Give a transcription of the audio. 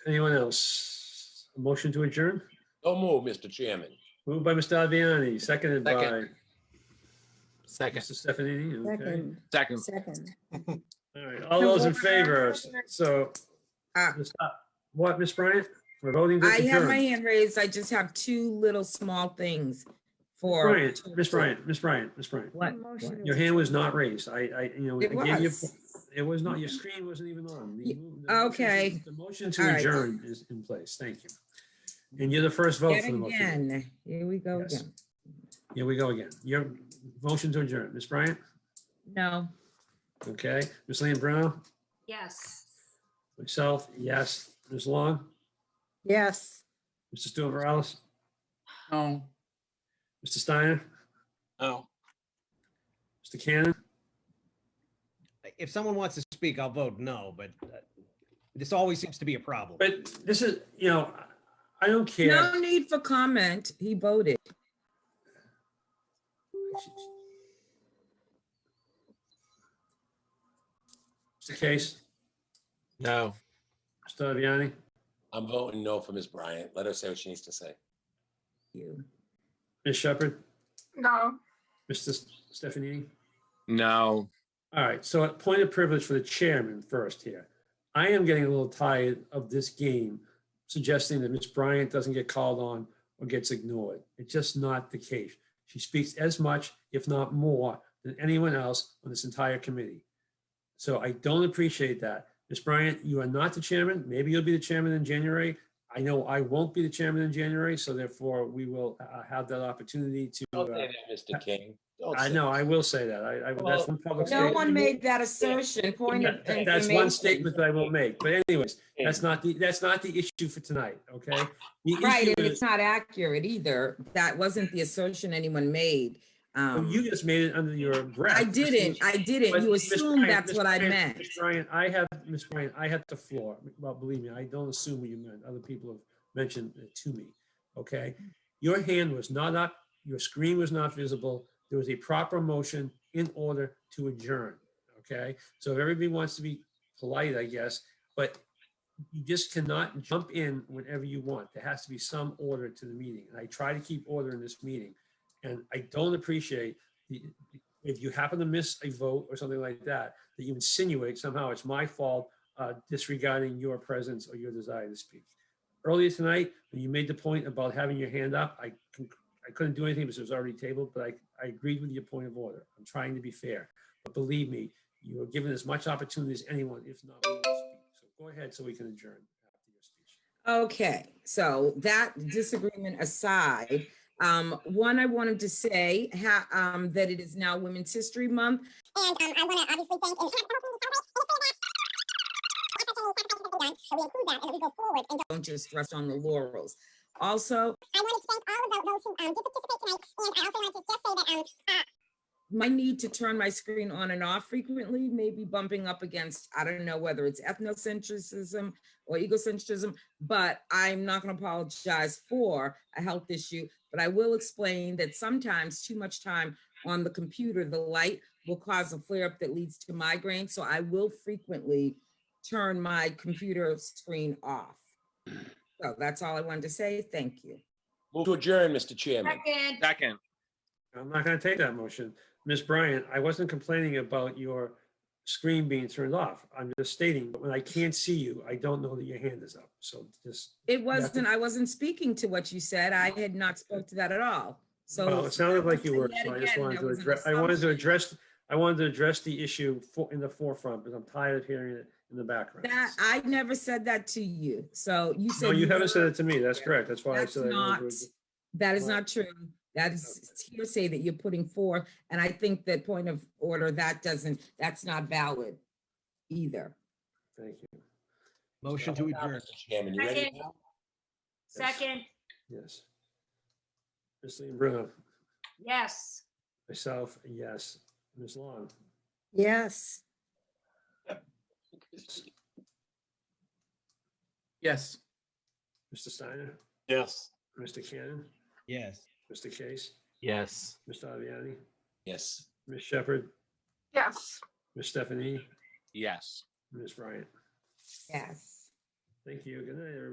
Anyone else? A motion to adjourn? So move, Mr. Chairman. Moved by Mr. Aviani, seconded by Second. Mr. Stefanini. Okay. Second. All right, all those in favor, so, what, Ms. Bryant? We're voting to I have adjourn. my hand raised. I just have two little small things for. Miss Bryant. What? Your hand was not raised. I It I gave you, was. it was not, your screen wasn't even on. Okay. The motion to All right. adjourn is in place. Thank you. And you're the first vote Yet for the motion. again. Here we go Yes. again. Here we go again. Your motion to adjourn. Ms. Bryant? No. Okay. Ms. Leon-Bruno? Yes. Myself, yes. Ms. Long? Yes. Mr. Stuart Morales? No. Mr. Steiner? No. Mr. Cannon? If someone wants to speak, I'll vote no, but this always seems to be a problem. But this is, I don't care. No need for comment. He voted. Mr. Case? No. Mr. Aviani? I'm voting no for Ms. Bryant. Let her say what she needs to say. You. Ms. Shepherd? No. Mr. Stefanini? No. All right, so a point of privilege for the chairman first here. I am getting a little tired of this game suggesting that Ms. Bryant doesn't get called on or gets ignored. It's just not the case. She speaks as much, if not more, than anyone else on this entire committee. So I don't appreciate that. Ms. Bryant, you are not the chairman. Maybe you'll be the chairman in January. I know I won't be the chairman in January, so therefore we will have that opportunity to. Don't say that, Mr. King. Don't I say know, that. I will say that. That's one public No statement. one made that assertion. Point of information. That's one statement that I will make. But anyways, that's not the issue for tonight, okay? The Right, issue and is- it's not accurate either. That wasn't the assertion anyone made. You just made it under your breath. I didn't. But You Ms. assumed Bryant, that's Ms. what I Bryant, meant. Ms. Bryant, I have the floor. Well, believe me, I don't assume what you meant. Other people have mentioned it to me, okay? Your hand was not up, your screen was not visible. There was a proper motion in order to adjourn, okay? So if everybody wants to be polite, I guess, but you just cannot jump in whenever you want. There has to be some order to the meeting. And I try to keep order in this meeting. And I don't appreciate if you happen to miss a vote or something like that, that you insinuate somehow it's my fault disregarding your presence or your desire to speak. Earlier tonight, when you made the point about having your hand up, I couldn't do anything because it was already tabled, but I agreed with your point of order. I'm trying to be fair. But believe me, you are given as much opportunity as anyone, if not me, to speak. So go ahead so we can adjourn after your speech. Okay, so that disagreement aside, one, I wanted to say that it is now Women's History Month. And I want to obviously thank and we include that and we go forward and Don't just rest on the laurels. Also, I wanted to thank all of those who did participate tonight, and I also wanted to just say that my need to turn my screen on and off frequently may be bumping up against, I don't know whether it's ethnocentrism or egocentrism, but I'm not going to apologize for a health issue, but I will explain that sometimes too much time on the computer, the light will cause a flare up that leads to migraine. So I will frequently turn my computer screen off. So that's all I wanted to say. Thank you. Move to adjourn, Mr. Chairman. Second. I'm not going to take that motion. Ms. Bryant, I wasn't complaining about your screen being turned off. I'm just stating that when I can't see you, I don't know that your hand is up. So just. It wasn't, I wasn't speaking to what you said. I had not spoke to that at all. So. Well, it sounded like you were, Yet so I just again, wanted there to was an address, I wanted to address the issue in the forefront, because I'm tired of hearing it in the background. That, I never said that to you. So you said. No, you haven't were- said it to me. That's correct. That's why I That's said. I not, wanted to- that is Well, not true. That is hearsay that you're putting forth. And I think that point of order, that's not valid either. Thank you. Motion to adjourn. Mr. Chairman, you ready Second. now? Second, Yes. Ms. Bruno, yes. myself, yes. Ms. Long, Yes. Yes. Mr. Steiner, Yes. Mr. Cannon, Yes. Mr. Case, Yes. Mr. Aviani, Yes. Ms. Shepherd, Yes. Ms. Stephanie, Yes. Ms. Bryant. Yes. Thank you. Good night, everybody.